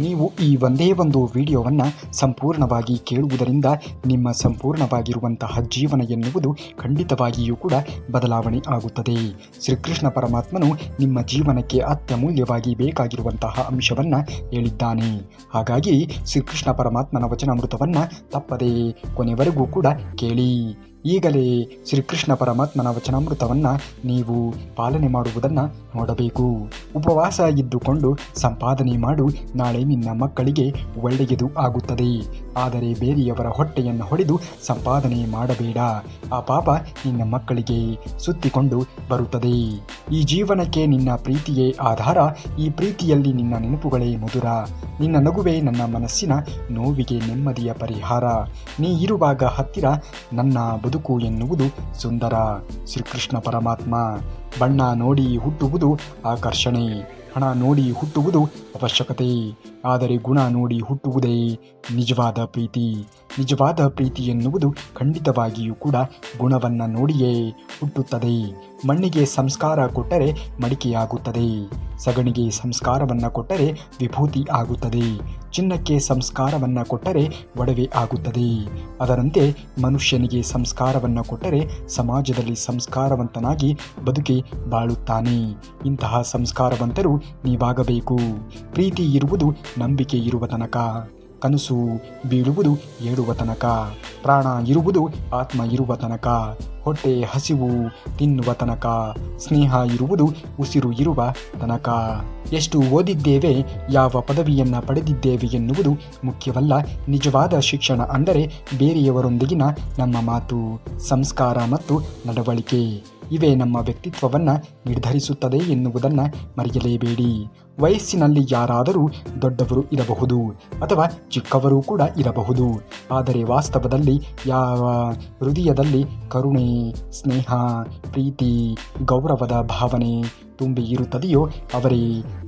ನೀವು ಈ ಒಂದೇ ಒಂದು ವಿಡಿಯೋವನ್ನು ಸಂಪೂರ್ಣವಾಗಿ ಕೇಳುವುದರಿಂದ ನಿಮ್ಮ ಸಂಪೂರ್ಣವಾಗಿರುವಂತಹ ಜೀವನ ಎನ್ನುವುದು ಖಂಡಿತವಾಗಿಯೂ ಕೂಡ ಬದಲಾವಣೆ ಆಗುತ್ತದೆ. ಶ್ರೀಕೃಷ್ಣ ಪರಮಾತ್ಮನು ನಿಮ್ಮ ಜೀವನಕ್ಕೆ ಅತ್ಯಮೂಲ್ಯವಾಗಿ ಬೇಕಾಗಿರುವಂತಹ ಅಂಶವನ್ನು ಹೇಳಿದ್ದಾನೆ. ಹಾಗಾಗಿ ಶ್ರೀಕೃಷ್ಣ ಪರಮಾತ್ಮನ ವಚನಾಮೃತವನ್ನು ತಪ್ಪದೇ ಕೊನೆವರೆಗೂ ಕೂಡ ಕೇಳಿ. ಈಗಲೇ ಶ್ರೀಕೃಷ್ಣ ಪರಮಾತ್ಮನ ವಚನಾಮೃತವನ್ನು ನೀವು ಪಾಲನೆ ಮಾಡುವುದನ್ನು ನೋಡಬೇಕು. ಉಪವಾಸ ಇದ್ದುಕೊಂಡು ಸಂಪಾದನೆ ಮಾಡು, ನಾಳೆ ನಿನ್ನ ಮಕ್ಕಳಿಗೆ ಒಳ್ಳೆಯದು ಆಗುತ್ತದೆ. ಆದರೆ ಬೇರೆಯವರ ಹೊಟ್ಟೆಯನ್ನು ಹೊಡೆದು ಸಂಪಾದನೆ ಮಾಡಬೇಡ, ಆ ಪಾಪ ನಿನ್ನ ಮಕ್ಕಳಿಗೆ ಸುತ್ತಿಕೊಂಡು ಬರುತ್ತದೆ. ಈ ಜೀವನಕ್ಕೆ ನಿನ್ನ ಪ್ರೀತಿಯೇ ಆಧಾರ, ಈ ಪ್ರೀತಿಯಲ್ಲಿ ನಿನ್ನ ನೆನಪುಗಳೇ ಮಧುರ, ನಿನ್ನ ನಗುವೇ ನನ್ನ ಮನಸ್ಸಿನ ನೋವಿಗೆ ನೆಮ್ಮದಿಯ ಪರಿಹಾರ, ನೀ ಇರುವಾಗ ಹತ್ತಿರ ನನ್ನ ಬದುಕು ಎನ್ನುವುದು ಸುಂದರ. ಶ್ರೀಕೃಷ್ಣ ಪರಮಾತ್ಮ. ಬಣ್ಣ ನೋಡಿ ಹುಟ್ಟುವುದು ಆಕರ್ಷಣೆ, ಹಣ ನೋಡಿ ಹುಟ್ಟುವುದು ಅವಶ್ಯಕತೆ, ಆದರೆ ಗುಣ ನೋಡಿ ಹುಟ್ಟುವುದೇ ನಿಜವಾದ ಪ್ರೀತಿ. ನಿಜವಾದ ಪ್ರೀತಿ ಎನ್ನುವುದು ಖಂಡಿತವಾಗಿಯೂ ಕೂಡ ಗುಣವನ್ನು ನೋಡಿಯೇ ಹುಟ್ಟುತ್ತದೆ. ಮಣ್ಣಿಗೆ ಸಂಸ್ಕಾರ ಕೊಟ್ಟರೆ ಮಡಿಕೆಯಾಗುತ್ತದೆ, ಸಗಣಿಗೆ ಸಂಸ್ಕಾರವನ್ನು ಕೊಟ್ಟರೆ ವಿಭೂತಿ ಆಗುತ್ತದೆ, ಚಿನ್ನಕ್ಕೆ ಸಂಸ್ಕಾರವನ್ನು ಕೊಟ್ಟರೆ ಒಡವೆ ಆಗುತ್ತದೆ. ಅದರಂತೆ ಮನುಷ್ಯನಿಗೆ ಸಂಸ್ಕಾರವನ್ನು ಕೊಟ್ಟರೆ ಸಮಾಜದಲ್ಲಿ ಸಂಸ್ಕಾರವಂತನಾಗಿ ಬದುಕಿ ಬಾಳುತ್ತಾನೆ. ಇಂತಹ ಸಂಸ್ಕಾರವಂತರು ನೀವಾಗಬೇಕು. ಪ್ರೀತಿ ಇರುವುದು ನಂಬಿಕೆ ಇರುವ ತನಕ, ಕನಸು ಬೀಳುವುದು ಏಳುವ ತನಕ, ಪ್ರಾಣ ಇರುವುದು ಆತ್ಮ ಇರುವ ತನಕ, ಹೊಟ್ಟೆ ಹಸಿವು ತಿನ್ನುವ ತನಕ, ಸ್ನೇಹ ಇರುವುದು ಉಸಿರು ಇರುವ ತನಕ. ಎಷ್ಟು ಓದಿದ್ದೇವೆ, ಯಾವ ಪದವಿಯನ್ನು ಪಡೆದಿದ್ದೇವೆ ಎನ್ನುವುದು ಮುಖ್ಯವಲ್ಲ. ನಿಜವಾದ ಶಿಕ್ಷಣ ಅಂದರೆ ಬೇರೆಯವರೊಂದಿಗಿನ ನಮ್ಮ ಮಾತು, ಸಂಸ್ಕಾರ ಮತ್ತು ನಡವಳಿಕೆ. ಇವೇ ನಮ್ಮ ವ್ಯಕ್ತಿತ್ವವನ್ನು ನಿರ್ಧರಿಸುತ್ತದೆ ಎನ್ನುವುದನ್ನು ಮರೆಯಲೇಬೇಡಿ. ವಯಸ್ಸಿನಲ್ಲಿ ಯಾರಾದರೂ ದೊಡ್ಡವರು ಇರಬಹುದು ಅಥವಾ ಚಿಕ್ಕವರು ಕೂಡ ಇರಬಹುದು, ಆದರೆ ವಾಸ್ತವದಲ್ಲಿ ಯಾವ ಹೃದಯದಲ್ಲಿ ಕರುಣೆ, ಸ್ನೇಹ, ಪ್ರೀತಿ, ಗೌರವದ ಭಾವನೆ ತುಂಬಿ ಇರುತ್ತದೆಯೋ ಅವರೇ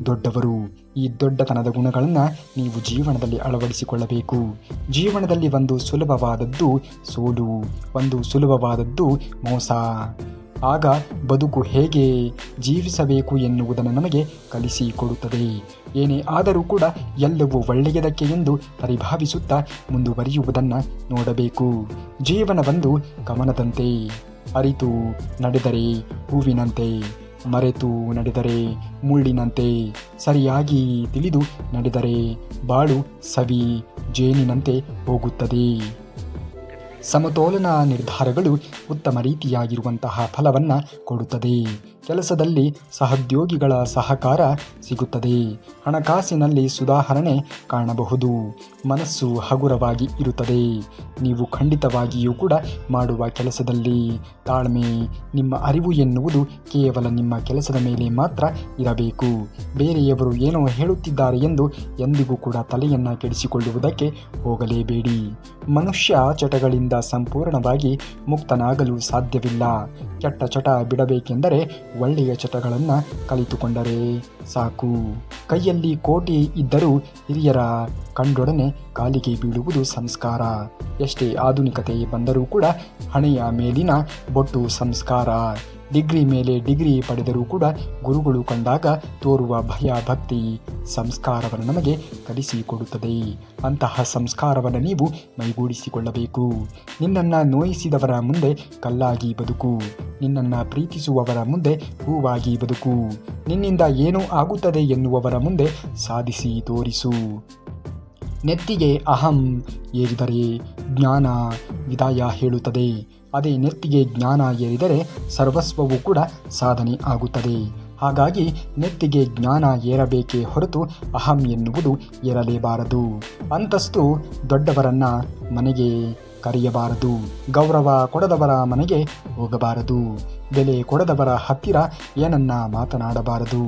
ದೊಡ್ಡವರು. ಈ ದೊಡ್ಡತನದ ಗುಣಗಳನ್ನು ನೀವು ಜೀವನದಲ್ಲಿ ಅಳವಡಿಸಿಕೊಳ್ಳಬೇಕು. ಜೀವನದಲ್ಲಿ ಒಂದು ಸುಲಭವಾದದ್ದು ಸೋಲು, ಒಂದು ಸುಲಭವಾದದ್ದು ಮೋಸ. ಆಗ ಬದುಕು ಹೇಗೆ ಜೀವಿಸಬೇಕು ಎನ್ನುವುದನ್ನು ನಮಗೆ ಕಲಿಸಿಕೊಡುತ್ತದೆ. ಏನೇ ಆದರೂ ಕೂಡ ಎಲ್ಲವೂ ಒಳ್ಳೆಯದಕ್ಕೆ ಎಂದು ಪರಿಭಾವಿಸುತ್ತಾ ಮುಂದುವರಿಯುವುದನ್ನು ನೋಡಬೇಕು. ಜೀವನವೊಂದು ಕಮನದಂತೆ, ಅರಿತು ನಡೆದರೆ ಹೂವಿನಂತೆ, ಮರೆತು ನಡೆದರೆ ಮುಳ್ಳಿನಂತೆ, ಸರಿಯಾಗಿ ತಿಳಿದು ನಡೆದರೆ ಬಾಳು ಸವಿ ಜೇನಿನಂತೆ ಹೋಗುತ್ತದೆ. ಸಮತೋಲನ ನಿರ್ಧಾರಗಳು ಉತ್ತಮ ರೀತಿಯಾಗಿರುವಂತಹ ಫಲವನ್ನು ಕೊಡುತ್ತದೆ. ಕೆಲಸದಲ್ಲಿ ಸಹೋದ್ಯೋಗಿಗಳ ಸಹಕಾರ ಸಿಗುತ್ತದೆ. ಹಣಕಾಸಿನಲ್ಲಿ ಸುಧಾರಣೆ ಕಾಣಬಹುದು. ಮನಸ್ಸು ಹಗುರವಾಗಿ ಇರುತ್ತದೆ. ನೀವು ಖಂಡಿತವಾಗಿಯೂ ಕೂಡ ಮಾಡುವ ಕೆಲಸದಲ್ಲಿ ತಾಳ್ಮೆ, ನಿಮ್ಮ ಅರಿವು ಎನ್ನುವುದು ಕೇವಲ ನಿಮ್ಮ ಕೆಲಸದ ಮೇಲೆ ಮಾತ್ರ ಇರಬೇಕು. ಬೇರೆಯವರು ಏನೋ ಹೇಳುತ್ತಿದ್ದಾರೆ ಎಂದು ಎಂದಿಗೂ ಕೂಡ ತಲೆಯನ್ನು ಕೆಡಿಸಿಕೊಳ್ಳುವುದಕ್ಕೆ ಹೋಗಲೇಬೇಡಿ. ಮನುಷ್ಯ ಚಟಗಳಿಂದ ಸಂಪೂರ್ಣವಾಗಿ ಮುಕ್ತನಾಗಲು ಸಾಧ್ಯವಿಲ್ಲ. ಕೆಟ್ಟ ಚಟ ಬಿಡಬೇಕೆಂದರೆ ಒಳ್ಳೆಯ ಚಟಗಳನ್ನು ಕಲಿತುಕೊಂಡರೆ ಸಾಕು. ಕೈಯಲ್ಲಿ ಕೋಟಿ ಇದ್ದರೂ ಹಿರಿಯರ ಕಂಡೊಡನೆ ಕಾಲಿಗೆ ಬೀಳುವುದು ಸಂಸ್ಕಾರ. ಎಷ್ಟೇ ಆಧುನಿಕತೆ ಬಂದರೂ ಕೂಡ ಹಣೆಯ ಮೇಲಿನ ಬೊಟ್ಟು ಸಂಸ್ಕಾರ. ಡಿಗ್ರಿ ಮೇಲೆ ಡಿಗ್ರಿ ಪಡೆದರೂ ಕೂಡ ಗುರುಗಳು ಕಂಡಾಗ ತೋರುವ ಭಯ ಭಕ್ತಿ ಸಂಸ್ಕಾರವನ್ನು ನಮಗೆ ಕಲಿಸಿಕೊಡುತ್ತದೆ. ಅಂತಹ ಸಂಸ್ಕಾರವನ್ನು ನೀವು ಮೈಗೂಡಿಸಿಕೊಳ್ಳಬೇಕು. ನಿನ್ನನ್ನು ನೋಯಿಸಿದವರ ಮುಂದೆ ಕಲ್ಲಾಗಿ ಬದುಕು, ನಿನ್ನನ್ನು ಪ್ರೀತಿಸುವವರ ಮುಂದೆ ಹೂವಾಗಿ ಬದುಕು, ನಿನ್ನಿಂದ ಏನೋ ಆಗುತ್ತದೆ ಎನ್ನುವವರ ಮುಂದೆ ಸಾಧಿಸಿ ತೋರಿಸು. ನೆತ್ತಿಗೆ ಅಹಂ ಏರಿದರೆ ಜ್ಞಾನ ವಿದಾಯ ಹೇಳುತ್ತದೆ. ಅದೇ ನೆತ್ತಿಗೆ ಜ್ಞಾನ ಏರಿದರೆ ಸರ್ವಸ್ವವೂ ಕೂಡ ಸಾಧನೆ ಆಗುತ್ತದೆ. ಹಾಗಾಗಿ ನೆತ್ತಿಗೆ ಜ್ಞಾನ ಏರಬೇಕೇ ಹೊರತು ಅಹಂ ಎನ್ನುವುದು ಏರಲೇಬಾರದು. ಅಂತಸ್ತು ದೊಡ್ಡವರನ್ನ ಮನೆಗೆ ಕರೆಯಬಾರದು, ಗೌರವ ಕೊಡದವರ ಮನೆಗೆ ಹೋಗಬಾರದು, ಬೆಲೆ ಕೊಡದವರ ಹತ್ತಿರ ಏನನ್ನ ಮಾತನಾಡಬಾರದು,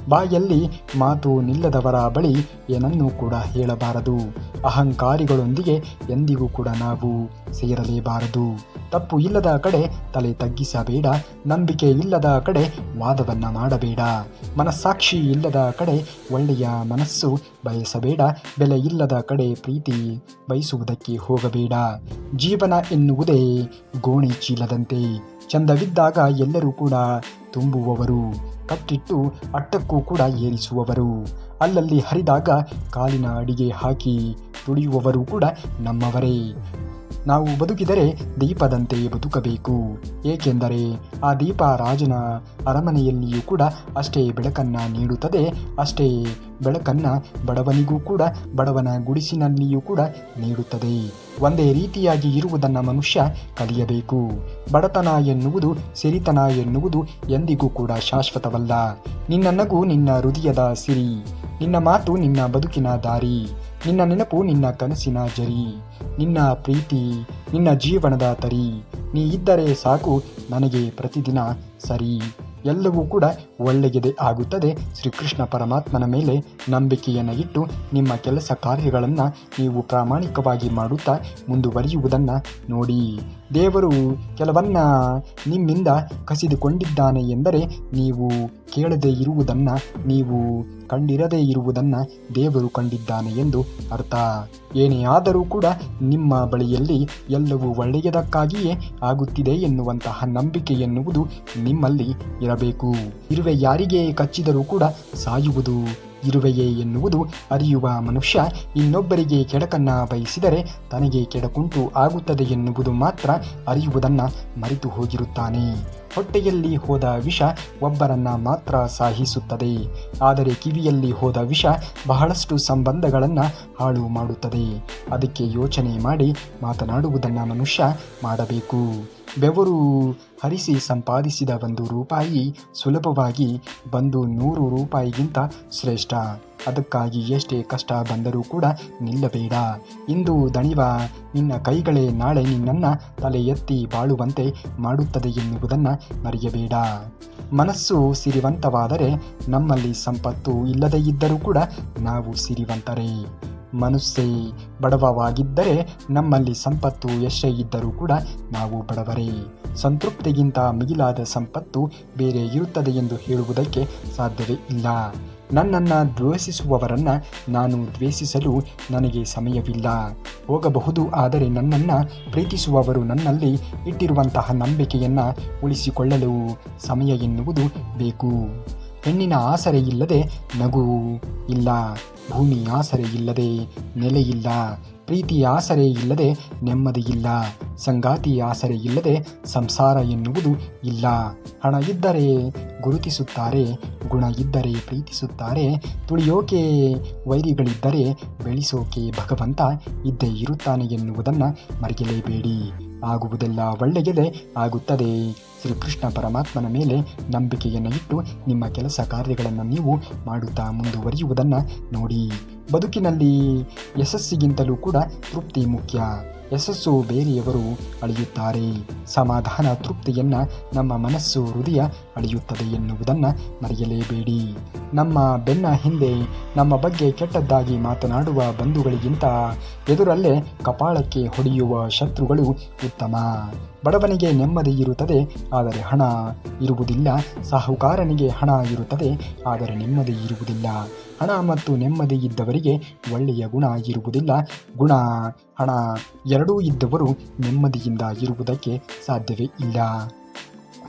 ಬಾಯಲ್ಲಿ ಮಾತು ನಿಲ್ಲದವರ ಬಳಿ ಏನನ್ನೂ ಕೂಡ ಹೇಳಬಾರದು. ಅಹಂಕಾರಿಗಳೊಂದಿಗೆ ಎಂದಿಗೂ ಕೂಡ ನಾವು ಸೇರಲೇಬಾರದು. ತಪ್ಪು ಇಲ್ಲದ ಕಡೆ ತಲೆ ತಗ್ಗಿಸಬೇಡ, ನಂಬಿಕೆ ಇಲ್ಲದ ಕಡೆ ವಾದವನ್ನು ಮಾಡಬೇಡ, ಮನಸ್ಸಾಕ್ಷಿ ಇಲ್ಲದ ಕಡೆ ಒಳ್ಳೆಯ ಮನಸ್ಸು ಬಯಸಬೇಡ, ಬೆಲೆ ಇಲ್ಲದ ಕಡೆ ಪ್ರೀತಿ ಬಯಸುವುದಕ್ಕೆ ಹೋಗಬೇಡ. ಜೀವನ ಎನ್ನುವುದೇ ಗೋಣಿ ಚೀಲದಂತೆ, ಚಂದವಿದ್ದಾಗ ಎಲ್ಲರೂ ಕೂಡ ತುಂಬುವವರು, ಕಟ್ಟಿಟ್ಟು ಅಟ್ಟಕ್ಕೂ ಕೂಡ ಏರಿಸುವವರು. ಅಲ್ಲಲ್ಲಿ ಹರಿದಾಗ ಕಾಲಿನ ಅಡಿಗೆ ಹಾಕಿ ತುಳಿಯುವವರು ಕೂಡ ನಮ್ಮವರೇ. ನಾವು ಬದುಕಿದರೆ ದೀಪದಂತೆ ಬದುಕಬೇಕು. ಏಕೆಂದರೆ ಆ ದೀಪ ರಾಜನ ಅರಮನೆಯಲ್ಲಿಯೂ ಕೂಡ ಅಷ್ಟೇ ಬೆಳಕನ್ನು ನೀಡುತ್ತದೆ. ಅಷ್ಟೇ ಬೆಳಕನ್ನು ಬಡವನಿಗೂ ಕೂಡ ಬಡವನ ಗುಡಿಸಿನಲ್ಲಿಯೂ ಕೂಡ ನೀಡುತ್ತದೆ. ಒಂದೇ ರೀತಿಯಾಗಿ ಇರುವುದನ್ನು ಮನುಷ್ಯ ಕಲಿಯಬೇಕು. ಬಡತನ ಎನ್ನುವುದು, ಸಿರಿತನ ಎನ್ನುವುದು ಎಂದಿಗೂ ಕೂಡ ಶಾಶ್ವತವಲ್ಲ. ನಿನ್ನ ನಗು ನಿನ್ನ ಹೃದಯದ ಸಿರಿ, ನಿನ್ನ ಮಾತು ನಿನ್ನ ಬದುಕಿನ ದಾರಿ, ನಿನ್ನ ನೆನಪು ನಿನ್ನ ಕನಸಿನ ಜರಿ, ನಿನ್ನ ಪ್ರೀತಿ ನಿನ್ನ ಜೀವನದ ತರಿ. ನೀ ಇದ್ದರೆ ಸಾಕು ನನಗೆ ಪ್ರತಿದಿನ ಸರಿ. ಎಲ್ಲವೂ ಕೂಡ ಒಳ್ಳೆಯದೇ ಆಗುತ್ತದೆ. ಶ್ರೀಕೃಷ್ಣ ಪರಮಾತ್ಮನ ಮೇಲೆ ನಂಬಿಕೆಯನ್ನು ಇಟ್ಟು ನಿಮ್ಮ ಕೆಲಸ ಕಾರ್ಯಗಳನ್ನು ನೀವು ಪ್ರಾಮಾಣಿಕವಾಗಿ ಮಾಡುತ್ತಾ ಮುಂದುವರಿಯುವುದನ್ನು ನೋಡಿ. ದೇವರು ಕೆಲವನ್ನ ನಿಮ್ಮಿಂದ ಕಸಿದುಕೊಂಡಿದ್ದಾನೆ ಎಂದರೆ ನೀವು ಕೇಳದೇ ಇರುವುದನ್ನು, ನೀವು ಕಂಡಿರದೇ ಇರುವುದನ್ನು ದೇವರು ಕಂಡಿದ್ದಾನೆ ಎಂದು ಅರ್ಥ. ಏನೇ ಆದರೂ ಕೂಡ ನಿಮ್ಮ ಬಳಿಯಲ್ಲಿ ಎಲ್ಲವೂ ಒಳ್ಳೆಯದಕ್ಕಾಗಿಯೇ ಆಗುತ್ತಿದೆ ಎನ್ನುವಂತಹ ನಂಬಿಕೆ ಎನ್ನುವುದು ನಿಮ್ಮಲ್ಲಿ ಇರಬೇಕು. ಇರುವೆ ಯಾರಿಗೆ ಕಚ್ಚಿದರೂ ಕೂಡ ಸಾಯುವುದು ಇರುವೆಯೇ ಎನ್ನುವುದು ಅರಿಯುವ ಮನುಷ್ಯ ಇನ್ನೊಬ್ಬರಿಗೆ ಕೆಡಕನ್ನು ಬಯಸಿದರೆ ತನಗೆ ಕೆಡಕುಂಟು ಆಗುತ್ತದೆ ಎನ್ನುವುದು ಮಾತ್ರ ಅರಿಯುವುದನ್ನು ಮರೆತು ಹೋಗಿರುತ್ತಾನೆ. ಹೊಟ್ಟೆಯಲ್ಲಿ ಹೋದ ವಿಷ ಒಬ್ಬರನ್ನ ಮಾತ್ರ ಸಾಯಿಸುತ್ತದೆ, ಆದರೆ ಕಿವಿಯಲ್ಲಿ ಹೋದ ವಿಷ ಬಹಳಷ್ಟು ಸಂಬಂಧಗಳನ್ನು ಹಾಳು ಮಾಡುತ್ತದೆ. ಅದಕ್ಕೆ ಯೋಚನೆ ಮಾಡಿ ಮಾತನಾಡುವುದನ್ನು ಮನುಷ್ಯ ಮಾಡಬೇಕು. ಬೆವರು ಹರಿಸಿ ಸಂಪಾದಿಸಿದ 1 ರೂಪಾಯಿ ಸುಲಭವಾಗಿ ಬಂದು 100 ರೂಪಾಯಿಗಿಂತ ಶ್ರೇಷ್ಠ. ಅದಕ್ಕಾಗಿ ಎಷ್ಟೇ ಕಷ್ಟ ಬಂದರೂ ಕೂಡ ನಿಲ್ಲಬೇಡ. ಇಂದು ದಣಿವ ನಿನ್ನ ಕೈಗಳೇ ನಾಳೆ ನಿನ್ನನ್ನು ತಲೆ ಎತ್ತಿ ಬಾಳುವಂತೆ ಮಾಡುತ್ತದೆ ಎನ್ನುವುದನ್ನು ಮರೆಯಬೇಡ. ಮನಸ್ಸು ಸಿರಿವಂತವಾದರೆ ನಮ್ಮಲ್ಲಿ ಸಂಪತ್ತು ಇಲ್ಲದೇ ಇದ್ದರೂ ಕೂಡ ನಾವು ಸಿರಿವಂತರೇ. ಮನಸ್ಸೇ ಬಡವವಾಗಿದ್ದರೆ ನಮ್ಮಲ್ಲಿ ಸಂಪತ್ತು ಎಷ್ಟೇ ಇದ್ದರೂ ಕೂಡ ನಾವು ಬಡವರೇ. ಸಂತೃಪ್ತಿಗಿಂತ ಮಿಗಿಲಾದ ಸಂಪತ್ತು ಬೇರೆ ಇರುತ್ತದೆ ಎಂದು ಹೇಳುವುದಕ್ಕೆ ಸಾಧ್ಯವೇ ಇಲ್ಲ. ನನ್ನನ್ನು ದ್ವೇಷಿಸುವವರನ್ನು ನಾನು ದ್ವೇಷಿಸಲು ನನಗೆ ಸಮಯವಿಲ್ಲ. ಹೋಗಬಹುದು, ಆದರೆ ನನ್ನನ್ನು ಪ್ರೀತಿಸುವವರು ನನ್ನಲ್ಲಿ ಇಟ್ಟಿರುವಂತಹ ನಂಬಿಕೆಯನ್ನು ಉಳಿಸಿಕೊಳ್ಳಲು ಸಮಯ ಎನ್ನುವುದು ಬೇಕು. ಹೆಣ್ಣಿನ ಆಸರೆ ಇಲ್ಲದೆ ನಗು ಇಲ್ಲ, ಭೂಮಿ ಆಸರೆ ಇಲ್ಲದೆ ನೆಲೆ ಇಲ್ಲ, ಪ್ರೀತಿ ಆಸರೆ ಇಲ್ಲದೆ ನೆಮ್ಮದಿ ಇಲ್ಲ, ಸಂಗಾತಿ ಆಸರೆ ಇಲ್ಲದೆ ಸಂಸಾರ ಎನ್ನುವುದು ಇಲ್ಲ. ಹಣ ಇದ್ದರೆ ಗುರುತಿಸುತ್ತಾರೆ, ಗುಣ ಇದ್ದರೆ ಪ್ರೀತಿಸುತ್ತಾರೆ, ತುಳಿಯೋಕೆ ವೈರಿಗಳಿದ್ದರೆ ಬೆಳೆಸೋಕೆ ಭಗವಂತ ಇದ್ದೇ ಇರುತ್ತಾನೆ ಎನ್ನುವುದನ್ನು ಮರೆಯಲೇಬೇಡಿ. ಆಗುವುದೆಲ್ಲ ಒಳ್ಳೆಯದೇ ಆಗುತ್ತದೆ. ಶ್ರೀಕೃಷ್ಣ ಪರಮಾತ್ಮನ ಮೇಲೆ ನಂಬಿಕೆಯನ್ನು ಇಟ್ಟು ನಿಮ್ಮ ಕೆಲಸ ಕಾರ್ಯಗಳನ್ನು ನೀವು ಮಾಡುತ್ತಾ ಮುಂದುವರಿಯುವುದನ್ನು ನೋಡಿ. ಬದುಕಿನಲ್ಲಿ ಯಶಸ್ಸಿಗಿಂತಲೂ ಕೂಡ ತೃಪ್ತಿ ಮುಖ್ಯ. ಯಶಸ್ಸು ಬೇರೆಯವರು ಅಳೆಯುತ್ತಾರೆ, ಸಮಾಧಾನ ತೃಪ್ತಿಯನ್ನು ನಮ್ಮ ಮನಸ್ಸು ಹೃದಯ ಅಳೆಯುತ್ತದೆ ಎನ್ನುವುದನ್ನು ಮರೆಯಲೇಬೇಡಿ. ನಮ್ಮ ಬೆನ್ನ ಹಿಂದೆ ನಮ್ಮ ಬಗ್ಗೆ ಕೆಟ್ಟದ್ದಾಗಿ ಮಾತನಾಡುವ ಬಂಧುಗಳಿಗಿಂತ ಎದುರಲ್ಲೇ ಕಪಾಳಕ್ಕೆ ಹೊಡೆಯುವ ಶತ್ರುಗಳು ಉತ್ತಮ. ಬಡವನಿಗೆ ನೆಮ್ಮದಿ ಇರುತ್ತದೆ, ಆದರೆ ಹಣ ಇರುವುದಿಲ್ಲ. ಸಾಹುಕಾರನಿಗೆ ಹಣ ಇರುತ್ತದೆ, ಆದರೆ ನೆಮ್ಮದಿ ಇರುವುದಿಲ್ಲ. ಹಣ ಮತ್ತು ನೆಮ್ಮದಿ ಇದ್ದವರಿಗೆ ಒಳ್ಳೆಯ ಗುಣ ಇರುವುದಿಲ್ಲ. ಗುಣ ಹಣ ಎರಡೂ ಇದ್ದವರು ನೆಮ್ಮದಿಯಿಂದ ಇರುವುದಕ್ಕೆ ಸಾಧ್ಯವೇ ಇಲ್ಲ.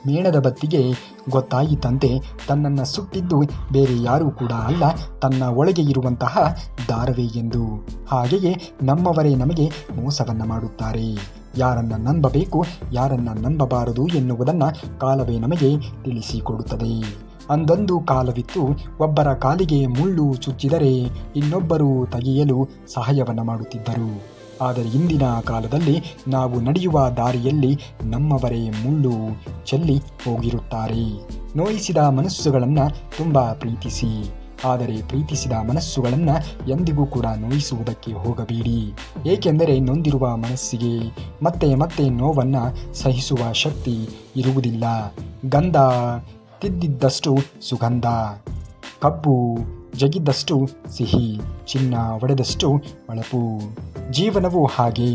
ಮೇಣದ ಬತ್ತಿಗೆ ಗೊತ್ತಾಯಿತಂತೆ ತನ್ನನ್ನು ಸುಟ್ಟಿದ್ದು ಬೇರೆ ಯಾರೂ ಕೂಡ ಅಲ್ಲ, ತನ್ನ ಒಳಗೆ ಇರುವಂತಹ ದಾರವೇ ಎಂದು. ಹಾಗೆಯೇ ನಮ್ಮವರೇ ನಮಗೆ ಮೋಸವನ್ನು ಮಾಡುತ್ತಾರೆ. ಯಾರನ್ನು ನಂಬಬೇಕು, ಯಾರನ್ನು ನಂಬಬಾರದು ಎನ್ನುವುದನ್ನು ಕಾಲವೇ ನಮಗೆ ತಿಳಿಸಿಕೊಡುತ್ತದೆ. ಅಂದೊಂದು ಕಾಲವಿತ್ತು, ಒಬ್ಬರ ಕಾಲಿಗೆ ಮುಳ್ಳು ಚುಚ್ಚಿದರೆ ಇನ್ನೊಬ್ಬರು ತೆಗೆಯಲು ಸಹಾಯವನ್ನು ಮಾಡುತ್ತಿದ್ದರು. ಆದರೆ ಇಂದಿನ ಕಾಲದಲ್ಲಿ ನಾವು ನಡೆಯುವ ದಾರಿಯಲ್ಲಿ ನಮ್ಮವರೇ ಮುಳ್ಳು ಚೆಲ್ಲಿ ಹೋಗಿರುತ್ತಾರೆ. ನೋಯಿಸಿದ ಮನಸ್ಸುಗಳನ್ನು ತುಂಬ ಪ್ರೀತಿಸಿ, ಆದರೆ ಪ್ರೀತಿಸಿದ ಮನಸ್ಸುಗಳನ್ನು ಎಂದಿಗೂ ಕೂಡ ನೋಯಿಸುವುದಕ್ಕೆ ಹೋಗಬೇಡಿ. ಏಕೆಂದರೆ ನೊಂದಿರುವ ಮನಸ್ಸಿಗೆ ಮತ್ತೆ ಮತ್ತೆ ನೋವನ್ನು ಸಹಿಸುವ ಶಕ್ತಿ ಇರುವುದಿಲ್ಲ. ಗಂಧ ತಿದ್ದಿದ್ದಷ್ಟು ಸುಗಂಧ, ಕಬ್ಬು ಜಗಿದಷ್ಟು ಸಿಹಿ, ಚಿನ್ನ ಒಡೆದಷ್ಟು ಹೊಳಪು. ಜೀವನವು ಹಾಗೆ,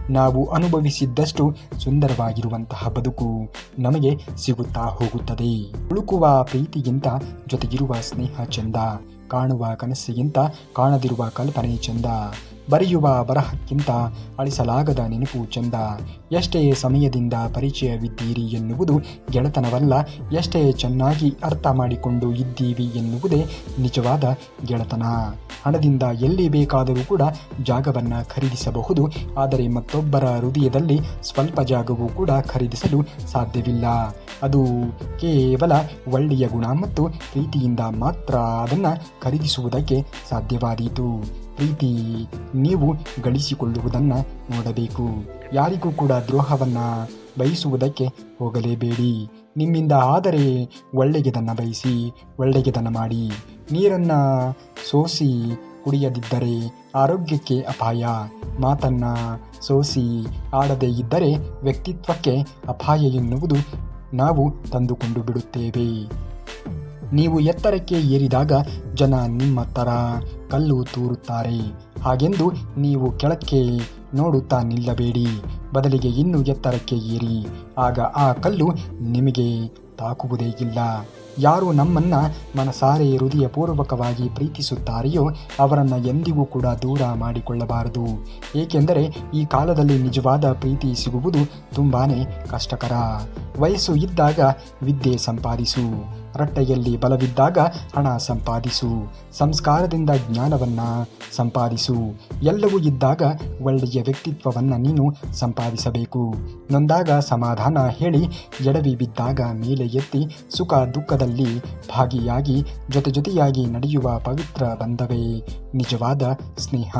ನಾವು ಅನುಭವಿಸಿದ್ದಷ್ಟು ಸುಂದರವಾಗಿರುವಂತಹ ಬದುಕು ನಮಗೆ ಸಿಗುತ್ತಾ ಹೋಗುತ್ತದೆ. ಹುಡುಕುವ ಪ್ರೀತಿಗಿಂತ ಜೊತೆಗಿರುವ ಸ್ನೇಹ ಚಂದ, ಕಾಣುವ ಕನಸಿಗಿಂತ ಕಾಣದಿರುವ ಕಲ್ಪನೆ ಚಂದ. ಬರೆಯುವ ಬರಹಕ್ಕಿಂತ ಅಳಿಸಲಾಗದ ನೆನಪು ಚಂದ. ಎಷ್ಟೇ ಸಮಯದಿಂದ ಪರಿಚಯವಿದ್ದೀರಿ ಎನ್ನುವುದು ಗೆಳೆತನವಲ್ಲ, ಎಷ್ಟೇ ಚೆನ್ನಾಗಿ ಅರ್ಥ ಮಾಡಿಕೊಂಡು ಇದ್ದೀವಿ ಎನ್ನುವುದೇ ನಿಜವಾದ ಗೆಳೆತನ. ಹಣದಿಂದ ಎಲ್ಲಿ ಬೇಕಾದರೂ ಕೂಡ ಜಾಗವನ್ನು ಖರೀದಿಸಬಹುದು, ಆದರೆ ಮತ್ತೊಬ್ಬರ ಹೃದಯದಲ್ಲಿ ಸ್ವಲ್ಪ ಜಾಗವೂ ಕೂಡ ಖರೀದಿಸಲು ಸಾಧ್ಯವಿಲ್ಲ. ಅದು ಕೇವಲ ಒಳ್ಳೆಯ ಗುಣ ಮತ್ತು ಪ್ರೀತಿಯಿಂದ ಮಾತ್ರ ಅದನ್ನು ಖರೀದಿಸುವುದಕ್ಕೆ ಸಾಧ್ಯವಾದೀತು. ಪ್ರೀತಿ ನೀವು ಗಳಿಸಿಕೊಳ್ಳುವುದನ್ನು ನೋಡಬೇಕು. ಯಾರಿಗೂ ಕೂಡ ದ್ರೋಹವನ್ನು ಬಯಸುವುದಕ್ಕೆ ಹೋಗಲೇಬೇಡಿ. ನಿಮ್ಮಿಂದ ಆದರೆ ಒಳ್ಳೆಯದನ್ನು ಬಯಸಿ ಒಳ್ಳೆಯದನ್ನು ಮಾಡಿ. ನೀರನ್ನು ಸೋಸಿ ಕುಡಿಯದಿದ್ದರೆ ಆರೋಗ್ಯಕ್ಕೆ ಅಪಾಯ. ಮಾತನ್ನು ಸೋಸಿ ಆಡದೇ ಇದ್ದರೆ ವ್ಯಕ್ತಿತ್ವಕ್ಕೆ ಅಪಾಯ ಎನ್ನುವುದು ನಾವು ತಂದುಕೊಂಡು ಬಿಡುತ್ತೇವೆ. ನೀವು ಎತ್ತರಕ್ಕೆ ಏರಿದಾಗ ಜನ ನಿಮ್ಮ ಥರ ಕಲ್ಲು ತೂರುತ್ತಾರೆ. ಹಾಗೆಂದು ನೀವು ಕೆಳಕ್ಕೆ ನೋಡುತ್ತಾ ನಿಲ್ಲಬೇಡಿ, ಬದಲಿಗೆ ಇನ್ನೂ ಎತ್ತರಕ್ಕೆ ಏರಿ. ಆಗ ಆ ಕಲ್ಲು ನಿಮಗೆ ತಾಕುವುದೇ ಇಲ್ಲ. ಯಾರು ನಮ್ಮನ್ನು ಮನಸಾರೆ ಹೃದಯಪೂರ್ವಕವಾಗಿ ಪ್ರೀತಿಸುತ್ತಾರೆಯೋ ಅವರನ್ನು ಎಂದಿಗೂ ಕೂಡ ದೂರ ಮಾಡಿಕೊಳ್ಳಬಾರದು. ಏಕೆಂದರೆ ಈ ಕಾಲದಲ್ಲಿ ನಿಜವಾದ ಪ್ರೀತಿ ಸಿಗುವುದು ತುಂಬಾ ಕಷ್ಟಕರ. ವಯಸ್ಸು ಇದ್ದಾಗ ವಿದ್ಯೆ ಸಂಪಾದಿಸು, ರಟ್ಟೆಯಲ್ಲಿ ಬಲವಿದ್ದಾಗ ಹಣ ಸಂಪಾದಿಸು, ಸಂಸ್ಕಾರದಿಂದ ಜ್ಞಾನವನ್ನು ಸಂಪಾದಿಸು. ಎಲ್ಲವೂ ಇದ್ದಾಗ ಒಳ್ಳೆಯ ವ್ಯಕ್ತಿತ್ವವನ್ನು ನೀನು ಸಂಪಾದಿಸಬೇಕು. ನೊಂದಾಗ ಸಮಾಧಾನ ಹೇಳಿ, ಎಡವಿ ಬಿದ್ದಾಗ ಮೇಲೆ ಎತ್ತಿ, ಸುಖ ದುಃಖದಲ್ಲಿ ಭಾಗಿಯಾಗಿ ಜೊತೆಯಾಗಿ ನಡೆಯುವ ಪವಿತ್ರ ಬಂಧವೇ ನಿಜವಾದ ಸ್ನೇಹ.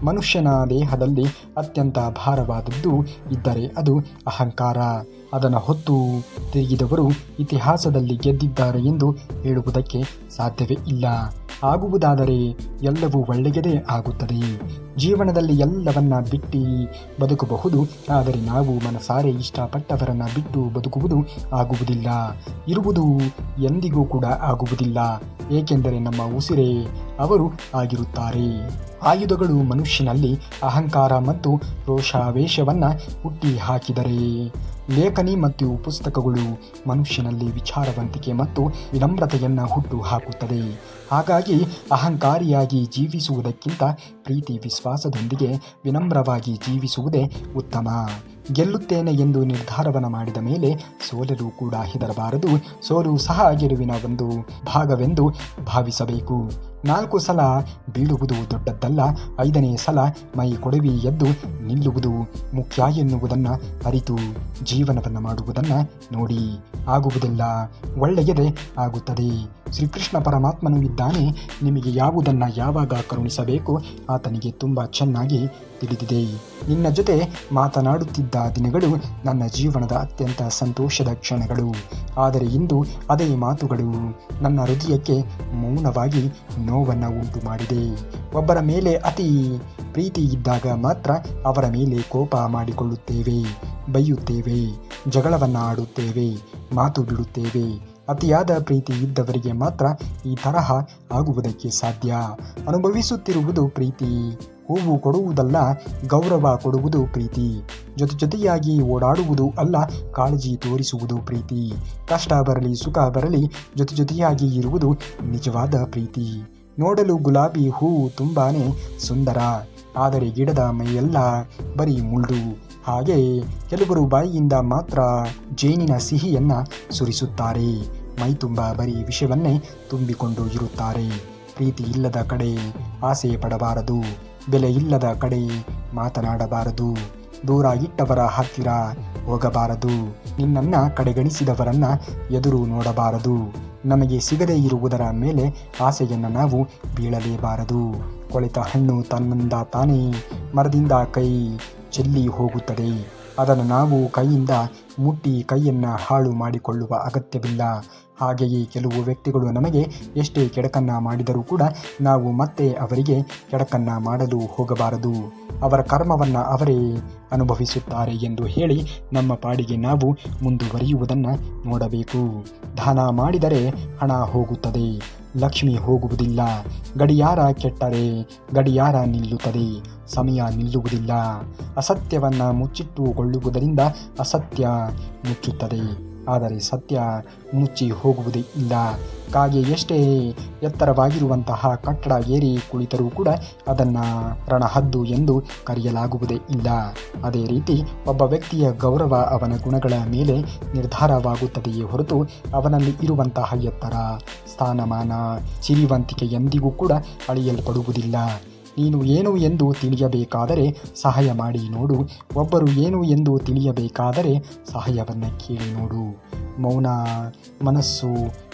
ಮನುಷ್ಯನ ದೇಹದಲ್ಲಿ ಅತ್ಯಂತ ಭಾರವಾದದ್ದು ಇದ್ದರೆ ಅದು ಅಹಂಕಾರ. ಅದನ್ನು ಹೊತ್ತು ತಿರುಗಿದವರು ಇತಿಹಾಸದಲ್ಲಿ ಗೆದ್ದಿದ್ದಾರೆ ಎಂದು ಹೇಳುವುದಕ್ಕೆ ಸಾಧ್ಯವೇ ಇಲ್ಲ. ಆಗುವುದಾದರೆ ಎಲ್ಲವೂ ಒಳ್ಳೆಯದೇ ಆಗುತ್ತದೆ. ಜೀವನದಲ್ಲಿ ಎಲ್ಲವನ್ನ ಬಿಟ್ಟು ಬದುಕಬಹುದು, ಆದರೆ ನಾವು ಮನಸಾರೆ ಇಷ್ಟಪಟ್ಟವರನ್ನು ಬಿಟ್ಟು ಬದುಕುವುದು ಆಗುವುದಿಲ್ಲ. ಇರುವುದು ಎಂದಿಗೂ ಕೂಡ ಆಗುವುದಿಲ್ಲ. ಏಕೆಂದರೆ ನಮ್ಮ ಉಸಿರೇ ಅವರು ಆಗಿರುತ್ತಾರೆ. ಆಯುಧಗಳು ಮನುಷ್ಯನಲ್ಲಿ ಅಹಂಕಾರ ಮತ್ತು ರೋಷಾವೇಶವನ್ನು ಹುಟ್ಟಿ ಹಾಕಿದರೆ, ಲೇಖನಿ ಮತ್ತು ಪುಸ್ತಕಗಳು ಮನುಷ್ಯನಲ್ಲಿ ವಿಚಾರವಂತಿಕೆ ಮತ್ತು ವಿನಮ್ರತೆಯನ್ನು ಹುಟ್ಟು ಹಾಕುತ್ತದೆ. ಹಾಗಾಗಿ ಅಹಂಕಾರಿಯಾಗಿ ಜೀವಿಸುವುದಕ್ಕಿಂತ ಪ್ರೀತಿ ವಿಶ್ವಾಸದೊಂದಿಗೆ ವಿನಮ್ರವಾಗಿ ಜೀವಿಸುವುದೇ ಉತ್ತಮ. ಗೆಲ್ಲುತ್ತೇನೆ ಎಂದು ನಿರ್ಧಾರವನ್ನು ಮಾಡಿದ ಮೇಲೆ ಸೋಲಲು ಕೂಡ ಹೆದರಬಾರದು. ಸೋಲು ಸಹ ಗೆಲುವಿನ ಒಂದು ಭಾಗವೆಂದು ಭಾವಿಸಬೇಕು. 4 ಸಲ ಬೀಳುವುದು ದೊಡ್ಡದ್ದಲ್ಲ, 5ನೇ ಸಲ ಮೈ ಕೊಡವಿ ಎದ್ದು ನಿಲ್ಲುವುದು ಮುಖ್ಯ ಎನ್ನುವುದನ್ನು ಅರಿತು ಜೀವನವನ್ನು ಮಾಡುವುದನ್ನು ನೋಡಿ. ಆಗುವುದೆಲ್ಲ ಒಳ್ಳೆಯದೇ ಆಗುತ್ತದೆ. ಶ್ರೀಕೃಷ್ಣ ಪರಮಾತ್ಮನು ಇದ್ದಾನೆ. ನಿಮಗೆ ಯಾವುದನ್ನು ಯಾವಾಗ ಕರುಣಿಸಬೇಕು ಆತನಿಗೆ ತುಂಬ ಚೆನ್ನಾಗಿ ತಿಳಿದಿದೆ. ನಿನ್ನ ಜೊತೆ ಮಾತನಾಡುತ್ತಿದ್ದ ದಿನಗಳು ನನ್ನ ಜೀವನದ ಅತ್ಯಂತ ಸಂತೋಷದ ಕ್ಷಣಗಳು. ಆದರೆ ಇಂದು ಅದೇ ಮಾತುಗಳು ನನ್ನ ಹೃದಯಕ್ಕೆ ಮೌನವಾಗಿ ನೋವನ್ನು ಉಂಟು ಮಾಡಿದೆ. ಒಬ್ಬರ ಮೇಲೆ ಅತಿ ಪ್ರೀತಿ ಇದ್ದಾಗ ಮಾತ್ರ ಅವರ ಮೇಲೆ ಕೋಪ ಮಾಡಿಕೊಳ್ಳುತ್ತೇವೆ, ಬೈಯುತ್ತೇವೆ, ಜಗಳವನ್ನು ಆಡುತ್ತೇವೆ, ಮಾತು ಬಿಡುತ್ತೇವೆ. ಅತಿಯಾದ ಪ್ರೀತಿ ಇದ್ದವರಿಗೆ ಮಾತ್ರ ಈ ತರಹ ಆಗುವುದಕ್ಕೆ ಸಾಧ್ಯ. ಅನುಭವಿಸುತ್ತಿರುವುದು ಪ್ರೀತಿ. ಹೂವು ಕೊಡುವುದಲ್ಲ, ಗೌರವ ಕೊಡುವುದು ಪ್ರೀತಿ. ಜೊತೆಯಾಗಿ ಓಡಾಡುವುದು ಅಲ್ಲ, ಕಾಳಜಿ ತೋರಿಸುವುದು ಪ್ರೀತಿ. ಕಷ್ಟ ಬರಲಿ ಸುಖ ಬರಲಿ ಜೊತೆಯಾಗಿ ಇರುವುದು ನಿಜವಾದ ಪ್ರೀತಿ. ನೋಡಲು ಗುಲಾಬಿ ಹೂವು ತುಂಬಾ ಸುಂದರ, ಆದರೆ ಗಿಡದ ಮೈಯೆಲ್ಲ ಬರೀ ಮುಳ್ಳು. ಹಾಗೆ ಕೆಲವರು ಬಾಯಿಯಿಂದ ಮಾತ್ರ ಜೇನಿನ ಸಿಹಿಯನ್ನು ಸುರಿಸುತ್ತಾರೆ, ಮೈ ತುಂಬ ಬರೀ ವಿಷವನ್ನೇ ತುಂಬಿಕೊಂಡು ಇರುತ್ತಾರೆ. ಪ್ರೀತಿ ಇಲ್ಲದ ಕಡೆ ಆಸೆ ಪಡಬಾರದು, ಬೆಲೆ ಇಲ್ಲದ ಕಡೆ ಮಾತನಾಡಬಾರದು, ದೂರ ಇಟ್ಟವರ ಹತ್ತಿರ ಹೋಗಬಾರದು, ನಿನ್ನನ್ನು ಕಡೆಗಣಿಸಿದವರನ್ನು ಎದುರು ನೋಡಬಾರದು. ನಮಗೆ ಸಿಗದೇ ಇರುವುದರ ಮೇಲೆ ಆಸೆಯನ್ನು ನಾವು ಬೀಳಲೇಬಾರದು. ಕೊಳೆತ ಹಣ್ಣು ತನ್ನಿಂದ ತಾನೇ ಮರದಿಂದ ಕೈ ಚೆಲ್ಲಿ ಹೋಗುತ್ತದೆ. ಅದನ್ನು ನಾವು ಕೈಯಿಂದ ಮುಟ್ಟಿ ಕೈಯನ್ನು ಹಾಳು ಮಾಡಿಕೊಳ್ಳುವ ಅಗತ್ಯವಿಲ್ಲ. ಹಾಗೆಯೇ ಕೆಲವು ವ್ಯಕ್ತಿಗಳು ನಮಗೆ ಎಷ್ಟೇ ಕೆಡಕನ್ನು ಮಾಡಿದರೂ ಕೂಡ ನಾವು ಮತ್ತೆ ಅವರಿಗೆ ಕೆಡಕನ್ನು ಮಾಡಲು ಹೋಗಬಾರದು. ಅವರ ಕರ್ಮವನ್ನು ಅವರೇ ಅನುಭವಿಸುತ್ತಾರೆ ಎಂದು ಹೇಳಿ ನಮ್ಮ ಪಾಡಿಗೆ ನಾವು ಮುಂದುವರಿಯುವುದನ್ನು ನೋಡಬೇಕು. ದಾನ ಮಾಡಿದರೆ ಹಣ ಹೋಗುತ್ತದೆ, ಲಕ್ಷ್ಮಿ ಹೋಗುವುದಿಲ್ಲ. ಗಡಿಯಾರ ಕೆಟ್ಟರೆ ಗಡಿಯಾರ ನಿಲ್ಲುತ್ತದೆ, ಸಮಯ ನಿಲ್ಲುವುದಿಲ್ಲ. ಅಸತ್ಯವನ್ನು ಮುಚ್ಚಿಟ್ಟುಕೊಳ್ಳುವುದರಿಂದ ಅಸತ್ಯ ಮುಚ್ಚುತ್ತದೆ. ಆದರೆ ಸತ್ಯ ಮುಚ್ಚಿ ಹೋಗುವುದೇ ಇಲ್ಲ. ಕಾಗೆ ಎಷ್ಟೇ ಎತ್ತರವಾಗಿರುವಂತಹ ಕಟ್ಟಡ ಏರಿ ಕುಳಿತರೂ ಕೂಡ ಅದನ್ನು ರಣಹದ್ದು ಎಂದು ಕರೆಯಲಾಗುವುದೇ ಇಲ್ಲ. ಅದೇ ರೀತಿ ಒಬ್ಬ ವ್ಯಕ್ತಿಯ ಗೌರವ ಅವನ ಗುಣಗಳ ಮೇಲೆ ನಿರ್ಧಾರವಾಗುತ್ತದೆಯೇ ಹೊರತು ಅವನಲ್ಲಿ ಇರುವಂತಹ ಎತ್ತರ, ಸ್ಥಾನಮಾನ, ಸಿರಿವಂತಿಕೆ ಎಂದಿಗೂ ಕೂಡ ಅಳೆಯಲ್ಪಡುವುದಿಲ್ಲ. ನೀನು ಏನು ಎಂದು ತಿಳಿಯಬೇಕಾದರೆ ಸಹಾಯ ಮಾಡಿ ನೋಡು. ಒಬ್ಬರು ಏನು ಎಂದು ತಿಳಿಯಬೇಕಾದರೆ ಸಹಾಯವನ್ನು ಕೇಳಿ ನೋಡು. ಮೌನ ಮನಸ್ಸು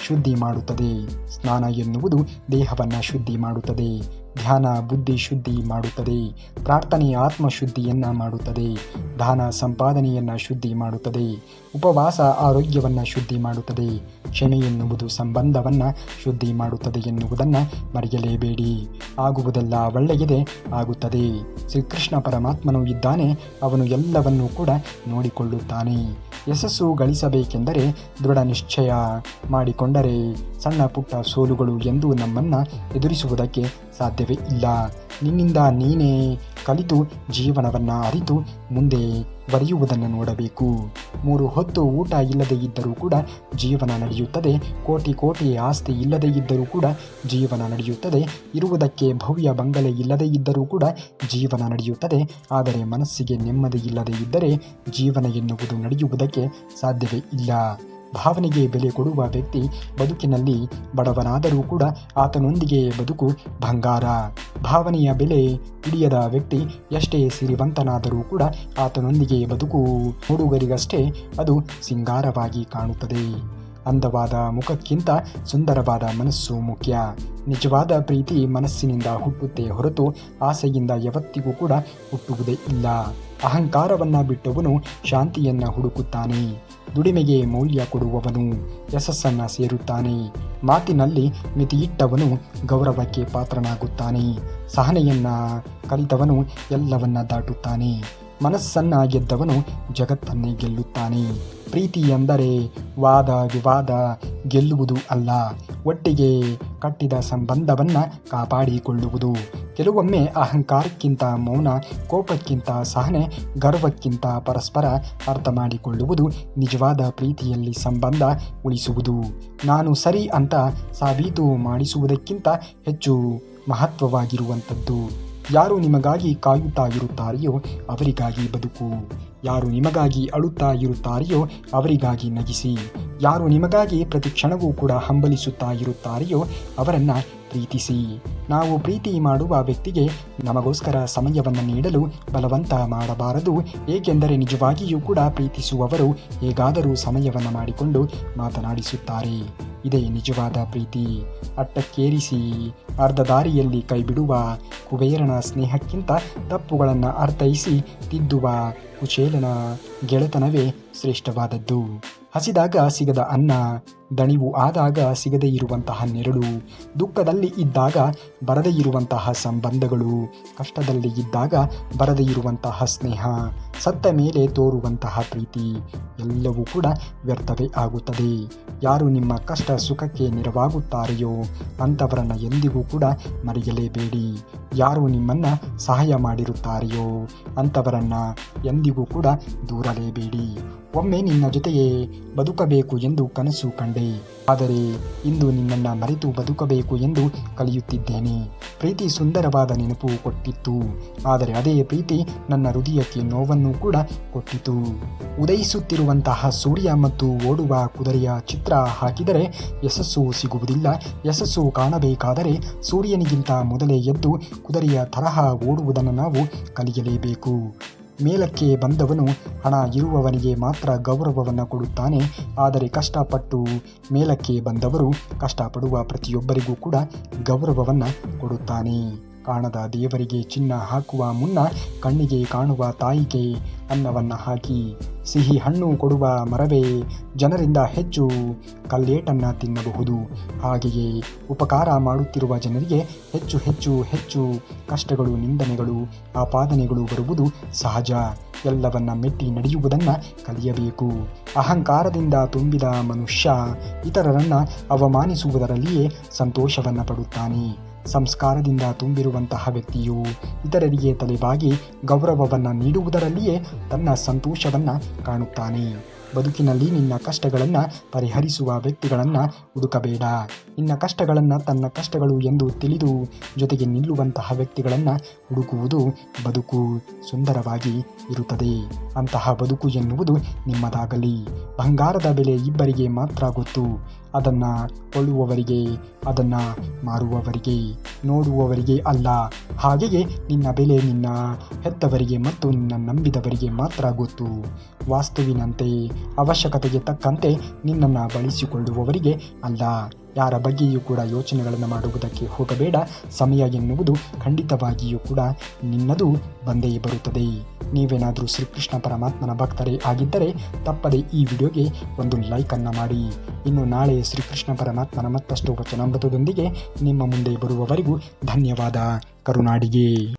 ಶುದ್ಧಿ ಮಾಡುತ್ತದೆ. ಸ್ನಾನ ಎನ್ನುವುದು ದೇಹವನ್ನು ಶುದ್ಧಿ ಮಾಡುತ್ತದೆ. ಧ್ಯಾನ ಬುದ್ಧಿ ಶುದ್ಧಿ ಮಾಡುತ್ತದೆ. ಪ್ರಾರ್ಥನೆ ಆತ್ಮಶುದ್ಧಿಯನ್ನು ಮಾಡುತ್ತದೆ. ದಾನ ಸಂಪಾದನೆಯನ್ನು ಶುದ್ಧಿ ಮಾಡುತ್ತದೆ. ಉಪವಾಸ ಆರೋಗ್ಯವನ್ನು ಶುದ್ಧಿ ಮಾಡುತ್ತದೆ. ಕ್ಷಮೆ ಎನ್ನುವುದು ಸಂಬಂಧವನ್ನು ಶುದ್ಧಿ ಮಾಡುತ್ತದೆ ಎನ್ನುವುದನ್ನು ಮರೆಯಲೇಬೇಡಿ. ಆಗುವುದೆಲ್ಲ ಒಳ್ಳೆಯದೇ ಆಗುತ್ತದೆ. ಶ್ರೀಕೃಷ್ಣ ಪರಮಾತ್ಮನು ಇದ್ದಾನೆ, ಅವನು ಎಲ್ಲವನ್ನೂ ಕೂಡ ನೋಡಿಕೊಳ್ಳುತ್ತಾನೆ. ಯಶಸ್ಸು ಗಳಿಸಬೇಕೆಂದರೆ ದೃಢ ನಿಶ್ಚಯ ಮಾಡಿಕೊಂಡರೆ ಸಣ್ಣ ಪುಟ್ಟ ಸೋಲುಗಳು ಎಂದು ನಮ್ಮನ್ನು ಎದುರಿಸುವುದಕ್ಕೆ ಸಾಧ್ಯವೇ ಇಲ್ಲ. ನಿನ್ನಿಂದ ನೀನೇ ಕಲಿತು ಜೀವನವನ್ನು ಅರಿತು ಮುಂದೆ ಬರೆಯುವುದನ್ನು ನೋಡಬೇಕು. 3 ಹೊತ್ತು ಊಟ ಇಲ್ಲದೇ ಇದ್ದರೂ ಕೂಡ ಜೀವನ ನಡೆಯುತ್ತದೆ. ಕೋಟಿ ಕೋಟಿ ಆಸ್ತಿ ಇಲ್ಲದೇ ಇದ್ದರೂ ಕೂಡ ಜೀವನ ನಡೆಯುತ್ತದೆ. ಇರುವುದಕ್ಕೆ ಭವ್ಯ ಬಂಗಲೆ ಇಲ್ಲದೇ ಇದ್ದರೂ ಕೂಡ ಜೀವನ ನಡೆಯುತ್ತದೆ. ಆದರೆ ಮನಸ್ಸಿಗೆ ನೆಮ್ಮದಿ ಇಲ್ಲದೇ ಇದ್ದರೆ ಜೀವನ ಎನ್ನುವುದು ನಡೆಯುವುದಕ್ಕೆ ಸಾಧ್ಯವೇ ಇಲ್ಲ. ಭಾವನೆಗೆ ಬೆಲೆ ಕೊಡುವ ವ್ಯಕ್ತಿ ಬದುಕಿನಲ್ಲಿ ಬಡವನಾದರೂ ಕೂಡ ಆತನೊಂದಿಗೆ ಬದುಕು ಬಂಗಾರ. ಭಾವನೆಯ ಬೆಲೆ ಹಿಡಿಯದ ವ್ಯಕ್ತಿ ಎಷ್ಟೇ ಸಿರಿವಂತನಾದರೂ ಕೂಡ ಆತನೊಂದಿಗೆ ಬದುಕು ನೋಡುಗರಿಗಷ್ಟೇ ಅದು ಸಿಂಗಾರವಾಗಿ ಕಾಣುತ್ತದೆ. ಅಂದವಾದ ಮುಖಕ್ಕಿಂತ ಸುಂದರವಾದ ಮನಸ್ಸು ಮುಖ್ಯ. ನಿಜವಾದ ಪ್ರೀತಿ ಮನಸ್ಸಿನಿಂದ ಹುಟ್ಟುತ್ತೆ ಹೊರತು ಆಸೆಯಿಂದ ಯಾವತ್ತಿಗೂ ಕೂಡ ಹುಟ್ಟುವುದೇ ಇಲ್ಲ. ಅಹಂಕಾರವನ್ನು ಬಿಟ್ಟವನು ಶಾಂತಿಯನ್ನು ಹುಡುಕುತ್ತಾನೆ. ದುಡಿಮೆಗೆ ಮೌಲ್ಯ ಕೊಡುವವನು ಯಶಸ್ಸನ್ನು ಸೇರುತ್ತಾನೆ. ಮಾತಿನಲ್ಲಿ ಮಿತಿಯಿಟ್ಟವನು ಗೌರವಕ್ಕೆ ಪಾತ್ರನಾಗುತ್ತಾನೆ. ಸಹನೆಯನ್ನು ಕಲಿತವನು ಎಲ್ಲವನ್ನ ದಾಟುತ್ತಾನೆ. ಮನಸ್ಸನ್ನು ಗೆದ್ದವನು ಜಗತ್ತನ್ನೇ ಗೆಲ್ಲುತ್ತಾನೆ. ಪ್ರೀತಿ ಎಂದರೆ ವಾದ ವಿವಾದ ಗೆಲ್ಲುವುದು ಅಲ್ಲ, ಒಟ್ಟಿಗೆ ಕಟ್ಟಿದ ಸಂಬಂಧವನ್ನು ಕಾಪಾಡಿಕೊಳ್ಳುವುದು. ಕೆಲವೊಮ್ಮೆ ಅಹಂಕಾರಕ್ಕಿಂತ ಮೌನ, ಕೋಪಕ್ಕಿಂತ ಸಹನೆ, ಗರ್ವಕ್ಕಿಂತ ಪರಸ್ಪರ ಅರ್ಥ ಮಾಡಿಕೊಳ್ಳುವುದು ನಿಜವಾದ ಪ್ರೀತಿಯಲ್ಲಿ ಸಂಬಂಧ ಉಳಿಸುವುದು. ನಾನು ಸರಿ ಅಂತ ಸಾಬೀತು ಮಾಡಿಸುವುದಕ್ಕಿಂತ ಹೆಚ್ಚು ಮಹತ್ವವಾಗಿರುವಂಥದ್ದು. ಯಾರು ನಿಮಗಾಗಿ ಕಾಯುತ್ತಾ ಇರುತ್ತಾರೆಯೋ ಅವರಿಗಾಗಿ ಬದುಕು. ಯಾರು ನಿಮಗಾಗಿ ಅಳುತ್ತಾ ಇರುತ್ತಾರೆಯೋ ಅವರಿಗಾಗಿ ನಗಿಸಿ. ಯಾರು ನಿಮಗಾಗಿ ಪ್ರತಿ ಕ್ಷಣವೂ ಕೂಡ ಹಂಬಲಿಸುತ್ತಾ ಇರುತ್ತಾರೆಯೋ ಅವರನ್ನು ಪ್ರೀತಿಸಿ. ನಾವು ಪ್ರೀತಿ ಮಾಡುವ ವ್ಯಕ್ತಿಗೆ ನಮಗೋಸ್ಕರ ಸಮಯವನ್ನು ನೀಡಲು ಬಲವಂತ ಮಾಡಬಾರದು. ಏಕೆಂದರೆ ನಿಜವಾಗಿಯೂ ಕೂಡ ಪ್ರೀತಿಸುವವರು ಹೇಗಾದರೂ ಸಮಯವನ್ನು ಮಾಡಿಕೊಂಡು ಮಾತನಾಡಿಸುತ್ತಾರೆ. ಇದೇ ನಿಜವಾದ ಪ್ರೀತಿ. ಅಟ್ಟಕ್ಕೇರಿಸಿ ಅರ್ಧ ದಾರಿಯಲ್ಲಿ ಕೈಬಿಡುವ ಕುಬೇರನ ಸ್ನೇಹಕ್ಕಿಂತ ತಪ್ಪುಗಳನ್ನು ಅರ್ಥೈಸಿ ತಿದ್ದುವ ಕುಚೇಲನ ಗೆಳೆತನವೇ ಶ್ರೇಷ್ಠವಾದದ್ದು. ಹಸಿದಾಗ ಸಿಗದ ಅನ್ನ, ದಣಿವು ಆದಾಗ ಸಿಗದೇ ಇರುವಂತಹ ನೆರಳು, ದುಃಖದಲ್ಲಿ ಇದ್ದಾಗ ಬರದೇ ಇರುವಂತಹ ಸಂಬಂಧಗಳು, ಕಷ್ಟದಲ್ಲಿ ಇದ್ದಾಗ ಬರದೇ ಇರುವಂತಹ ಸ್ನೇಹ, ಸತ್ತ ಮೇಲೆ ತೋರುವಂತಹ ಪ್ರೀತಿ ಎಲ್ಲವೂ ಕೂಡ ವ್ಯರ್ಥವೇ ಆಗುತ್ತದೆ. ಯಾರು ನಿಮ್ಮ ಕಷ್ಟ ಸುಖಕ್ಕೆ ನೆರವಾಗುತ್ತಾರೆಯೋ ಅಂಥವರನ್ನು ಎಂದಿಗೂ ಕೂಡ ಮರೆಯಲೇಬೇಡಿ. ಯಾರು ನಿಮ್ಮನ್ನು ಸಹಾಯ ಮಾಡಿರುತ್ತಾರೆಯೋ ಅಂಥವರನ್ನು ಎಂದಿಗೂ ಕೂಡ ದೂರಲೇಬೇಡಿ. ಒಮ್ಮೆ ನಿನ್ನ ಜೊತೆಯೇ ಬದುಕಬೇಕು ಎಂದು ಕನಸು ಕಂಡೆ, ಆದರೆ ಇಂದು ನಿನ್ನನ್ನು ಮರೆತು ಬದುಕಬೇಕು ಎಂದು ಕಲಿಯುತ್ತಿದ್ದೇನೆ. ಪ್ರೀತಿ ಸುಂದರವಾದ ನೆನಪು ಕೊಟ್ಟಿತ್ತು, ಆದರೆ ಅದೇ ಪ್ರೀತಿ ನನ್ನ ಹೃದಯಕ್ಕೆ ನೋವನ್ನು ಕೂಡ ಕೊಟ್ಟಿತು. ಉದಯಿಸುತ್ತಿರುವಂತಹ ಸೂರ್ಯ ಮತ್ತು ಓಡುವ ಕುದುರೆಯ ಚಿತ್ರ ಹಾಕಿದರೆ ಯಶಸ್ಸು ಸಿಗುವುದಿಲ್ಲ. ಯಶಸ್ಸು ಕಾಣಬೇಕಾದರೆ ಸೂರ್ಯನಿಗಿಂತ ಮೊದಲೇ ಎದ್ದು ಕುದುರೆಯ ತರಹ ಓಡುವುದನ್ನು ನಾವು ಕಲಿಯಲೇಬೇಕು. ಮೇಲಕ್ಕೆ ಬಂದವನು ಹಣ ಇರುವವನಿಗೆ ಮಾತ್ರ ಗೌರವವನ್ನು ಕೊಡುತ್ತಾನೆ, ಆದರೆ ಕಷ್ಟಪಟ್ಟು ಮೇಲಕ್ಕೆ ಬಂದವರು ಕಷ್ಟಪಡುವ ಪ್ರತಿಯೊಬ್ಬರಿಗೂ ಕೂಡ ಗೌರವವನ್ನು ಕೊಡುತ್ತಾನೆ. ಕಾಣದ ದೇವರಿಗೆ ಚಿನ್ನ ಹಾಕುವ ಮುನ್ನ ಕಣ್ಣಿಗೆ ಕಾಣುವ ತಾಯಿಗೆ ಅನ್ನವನ್ನು ಹಾಕಿ. ಸಿಹಿ ಹಣ್ಣು ಕೊಡುವ ಮರವೇ ಜನರಿಂದ ಹೆಚ್ಚು ಕಲ್ಲೇಟನ್ನು ತಿನ್ನಬಹುದು. ಹಾಗೆಯೇ ಉಪಕಾರ ಮಾಡುತ್ತಿರುವ ಜನರಿಗೆ ಹೆಚ್ಚು ಹೆಚ್ಚು ಹೆಚ್ಚು ಕಷ್ಟಗಳು, ನಿಂದನೆಗಳು, ಆಪಾದನೆಗಳು ಬರುವುದು ಸಹಜ. ಎಲ್ಲವನ್ನ ಮೆಟ್ಟಿ ನಡೆಯುವುದನ್ನು ಕಲಿಯಬೇಕು. ಅಹಂಕಾರದಿಂದ ತುಂಬಿದ ಮನುಷ್ಯ ಇತರರನ್ನು ಅವಮಾನಿಸುವುದರಲ್ಲಿಯೇ ಸಂತೋಷವನ್ನು ಪಡುತ್ತಾನೆ. ಸಂಸ್ಕಾರದಿಂದ ತುಂಬಿರುವಂತಹ ವ್ಯಕ್ತಿಯು ಇತರರಿಗೆ ತಲೆಬಾಗಿ ಗೌರವವನ್ನು ನೀಡುವುದರಲ್ಲಿಯೇ ತನ್ನ ಸಂತೋಷವನ್ನು ಕಾಣುತ್ತಾನೆ. ಬದುಕಿನಲ್ಲಿ ನಿನ್ನ ಕಷ್ಟಗಳನ್ನು ಪರಿಹರಿಸುವ ವ್ಯಕ್ತಿಗಳನ್ನು ಹುಡುಕಬೇಡ. ನಿನ್ನ ಕಷ್ಟಗಳನ್ನು ತನ್ನ ಕಷ್ಟಗಳು ಎಂದು ತಿಳಿದು ಜೊತೆಗೆ ನಿಲ್ಲುವಂತಹ ವ್ಯಕ್ತಿಗಳನ್ನು ಹುಡುಕುವುದು ಬದುಕು ಸುಂದರವಾಗಿ ಇರುತ್ತದೆ. ಅಂತಹ ಬದುಕು ಎನ್ನುವುದು ನಿಮ್ಮದಾಗಲಿ. ಬಂಗಾರದ ಬೆಲೆ ಇಬ್ಬರಿಗೆ ಮಾತ್ರ ಗೊತ್ತು. ಅದನ್ನು ಕೊಳ್ಳುವವರಿಗೆ, ಅದನ್ನು ಮಾರುವವರಿಗೆ, ನೋಡುವವರಿಗೆ ಅಲ್ಲ. ಹಾಗೆಯೇ ನಿನ್ನ ಬೆಲೆ ನಿನ್ನ ಹೆತ್ತವರಿಗೆ ಮತ್ತು ನಿನ್ನ ನಂಬಿದವರಿಗೆ ಮಾತ್ರ ಗೊತ್ತು. ವಾಸ್ತುವಿನಂತೆ ಅವಶ್ಯಕತೆಗೆ ತಕ್ಕಂತೆ ನಿನ್ನನ್ನು ಬಳಸಿಕೊಳ್ಳುವವರಿಗೆ ಅಲ್ಲ. ಯಾರ ಬಗ್ಗೆಯೂ ಕೂಡ ಯೋಚನೆಗಳನ್ನು ಮಾಡುವುದಕ್ಕೆ ಹೋಗಬೇಡ. ಸಮಯ ಎನ್ನುವುದು ಖಂಡಿತವಾಗಿಯೂ ಕೂಡ ನಿನ್ನದು ಬಂದೇ ಬರುತ್ತದೆ. ನೀವೇನಾದರೂ ಶ್ರೀಕೃಷ್ಣ ಪರಮಾತ್ಮನ ಭಕ್ತರೇ ಆಗಿದ್ದರೆ ತಪ್ಪದೆ ಈ ವಿಡಿಯೋಗೆ ಒಂದು ಲೈಕನ್ನು ಮಾಡಿ. ಇನ್ನು ನಾಳೆ ಶ್ರೀಕೃಷ್ಣ ಪರಮಾತ್ಮನ ಮತ್ತಷ್ಟು ವಚನಾಮೃತದೊಂದಿಗೆ ನಿಮ್ಮ ಮುಂದೆ ಬರುವವರೆಗೂ ಧನ್ಯವಾದ. ಕರುನಾಡಿಗೆ.